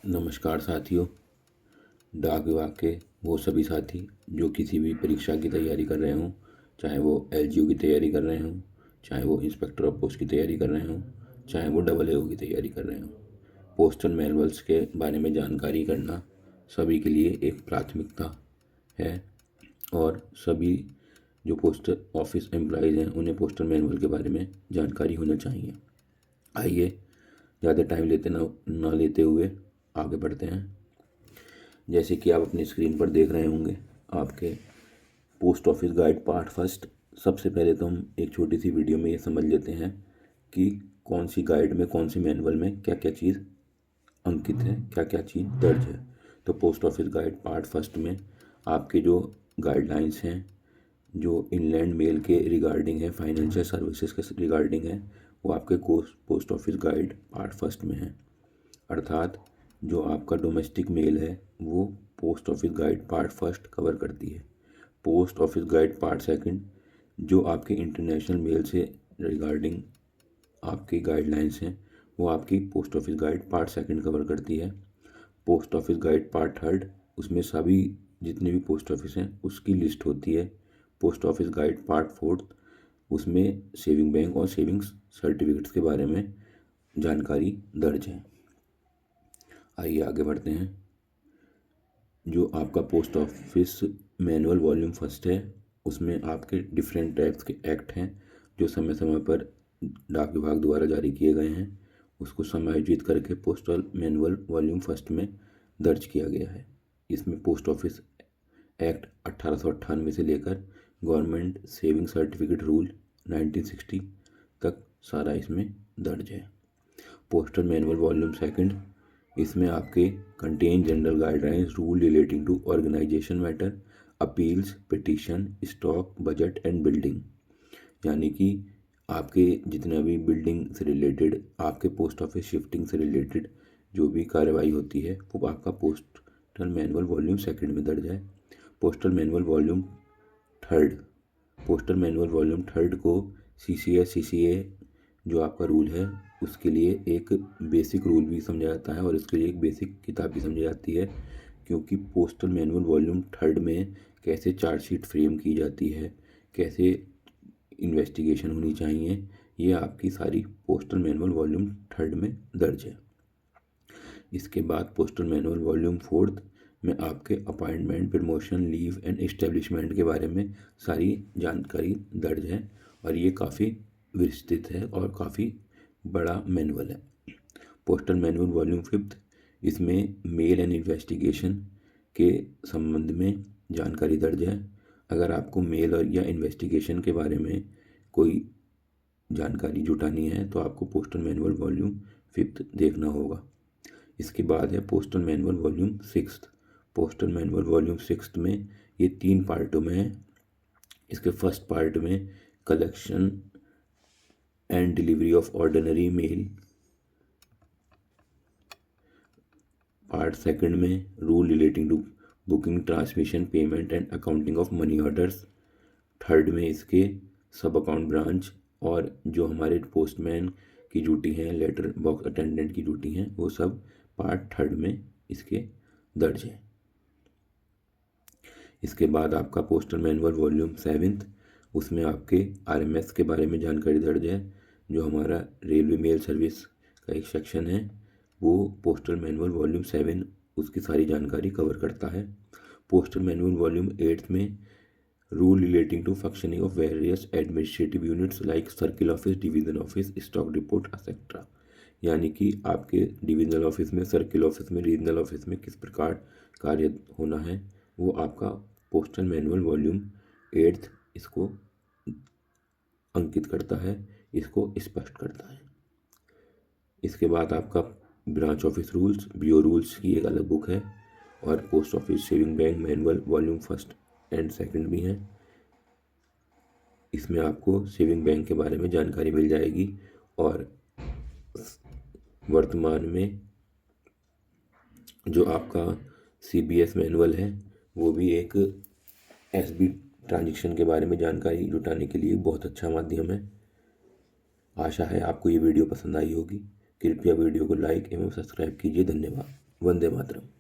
नमस्कार साथियों। डाक विभाग के वो सभी साथी जो किसी भी परीक्षा की तैयारी कर रहे हों, चाहे वो एलजीयू की तैयारी कर रहे हों, चाहे वो इंस्पेक्टर ऑफ पोस्ट की तैयारी कर रहे हों, चाहे वो डबल एओ की तैयारी कर रहे हों, पोस्टल मैनुअल्स के बारे में जानकारी करना सभी के लिए एक प्राथमिकता है। और सभी जो पोस्ट ऑफिस एम्प्लॉयज़ हैं उन्हें पोस्टल मैनुअल के बारे में जानकारी होना चाहिए। आइए ज़्यादा टाइम ना लेते हुए आगे बढ़ते हैं। जैसे कि आप अपनी स्क्रीन पर देख रहे होंगे आपके post office guide part first. सबसे पहले तो हम एक छोटी सी वीडियो में ये समझ लेते हैं कि कौन सी गाइड में, कौन सी मैनुअल में क्या क्या चीज़ अंकित है, क्या क्या चीज़ दर्ज है। तो post office guide part first में आपके जो गाइडलाइंस हैं, जो इनलैंड मेल के रिगार्डिंग है, फाइनेंशियल सर्विसेज के रिगार्डिंग है, वो आपके post office guide part first में है। अर्थात जो आपका डोमेस्टिक मेल है वो post office guide part first cover करती है। Post office guide part second जो आपके इंटरनेशनल मेल से रिगार्डिंग आपकी गाइडलाइंस हैं वो आपकी post office guide part second cover करती है। Post office guide part third, उसमें सभी जितने भी पोस्ट ऑफिस हैं उसकी लिस्ट होती है। Post office guide part fourth, उसमें सेविंग बैंक और सेविंग्स सर्टिफिकेट्स के बारे में जानकारी दर्ज है। आइए आगे बढ़ते हैं। जो आपका post office manual volume first है उसमें आपके डिफरेंट टाइप्स के एक्ट हैं जो समय समय पर डाक विभाग द्वारा जारी किए गए हैं, उसको समायोजित करके पोस्टल मैनुअल वॉल्यूम फर्स्ट में दर्ज किया गया है। इसमें पोस्ट ऑफिस एक्ट 1898 से लेकर गवर्नमेंट सेविंग सर्टिफिकेट रूल 1960 तक सारा इसमें दर्ज है। पोस्टल मैनुअल वॉल्यूम सेकंड, इसमें आपके contain general guidelines rule relating to organization matter, appeals, petition, stock, budget and building. यानी कि आपके जितना भी बिल्डिंग से रिलेटेड, आपके पोस्ट ऑफिस शिफ्टिंग से रिलेटेड जो भी कार्रवाई होती है वो आपका पोस्टल मैनुअल वॉल्यूम सेकंड में दर्ज है। Postal manual volume third, postal manual volume third को सीसीए जो आपका रूल है उसके लिए एक बेसिक रूल भी समझा जाता है और इसके लिए एक बेसिक किताब भी समझी जाती है, क्योंकि पोस्टल मैनुअल वॉल्यूम थर्ड में कैसे चार्जशीट फ्रेम की जाती है, कैसे इन्वेस्टिगेशन होनी चाहिए, ये आपकी सारी पोस्टल मैनुअल वॉल्यूम थर्ड में दर्ज है। इसके बाद पोस्टल मैनुअल वॉल्यूम फोर्थ में आपके appointment, promotion, leave and establishment के बारे में सारी जानकारी दर्ज है और ये काफ़ी विस्तृत है और काफ़ी बड़ा मैनुअल है। पोस्टल मैनुअल वॉल्यूम फिफ्थ, इसमें मेल एंड इन्वेस्टिगेशन के संबंध में जानकारी दर्ज है। अगर आपको मेल और या इन्वेस्टिगेशन के बारे में कोई जानकारी जुटानी है तो आपको पोस्टल मैनुअल वॉल्यूम फिफ्थ देखना होगा। इसके बाद है postal manual volume sixth. Postal manual volume sixth में ये 3 पार्टों में है। इसके फर्स्ट पार्ट में collection and delivery of ordinary mail, part second में rule relating to booking, transmission, payment and accounting of money orders, third में इसके सब अकाउंट ब्रांच और जो हमारे पोस्टमैन की ड्यूटी है, लेटर बॉक्स अटेंडेंट की ड्यूटी है, वो सब पार्ट थर्ड में इसके दर्ज है। इसके बाद आपका पोस्टल मैनुअल वॉल्यूम सेवेंथ, उसमें आपके आरएमएस के बारे में जानकारी दर्ज है। जो हमारा रेलवे मेल सर्विस का एक सेक्शन है वो पोस्टल मैनुअल वॉल्यूम 7 उसकी सारी जानकारी कवर करता है। पोस्टल मैनुअल वॉल्यूम 8 में rule relating to functioning of various administrative units like circle office, division office, stock depot etcetera. यानी कि आपके डिविजनल ऑफिस में, सर्किल ऑफिस में, रीजनल ऑफिस में किस प्रकार कार्य होना है वो आपका पोस्टल मैनुअल वॉल्यूम 8 इसको अंकित करता है, इसको स्पष्ट करता है। इसके बाद आपका branch office rules, BO rules की एक अलग बुक है और post office saving bank manual volume first and second भी है। इसमें आपको सेविंग बैंक के बारे में जानकारी मिल जाएगी और वर्तमान में जो आपका सीबीएस मैनुअल है वो भी एक एसबी ट्रांजैक्शन के बारे में जानकारी जुटाने के लिए बहुत अच्छा माध्यम है। आशा है आपको ये वीडियो पसंद आई होगी। कृपया वीडियो को लाइक एवं सब्सक्राइब कीजिए। धन्यवाद। वंदे मातरम।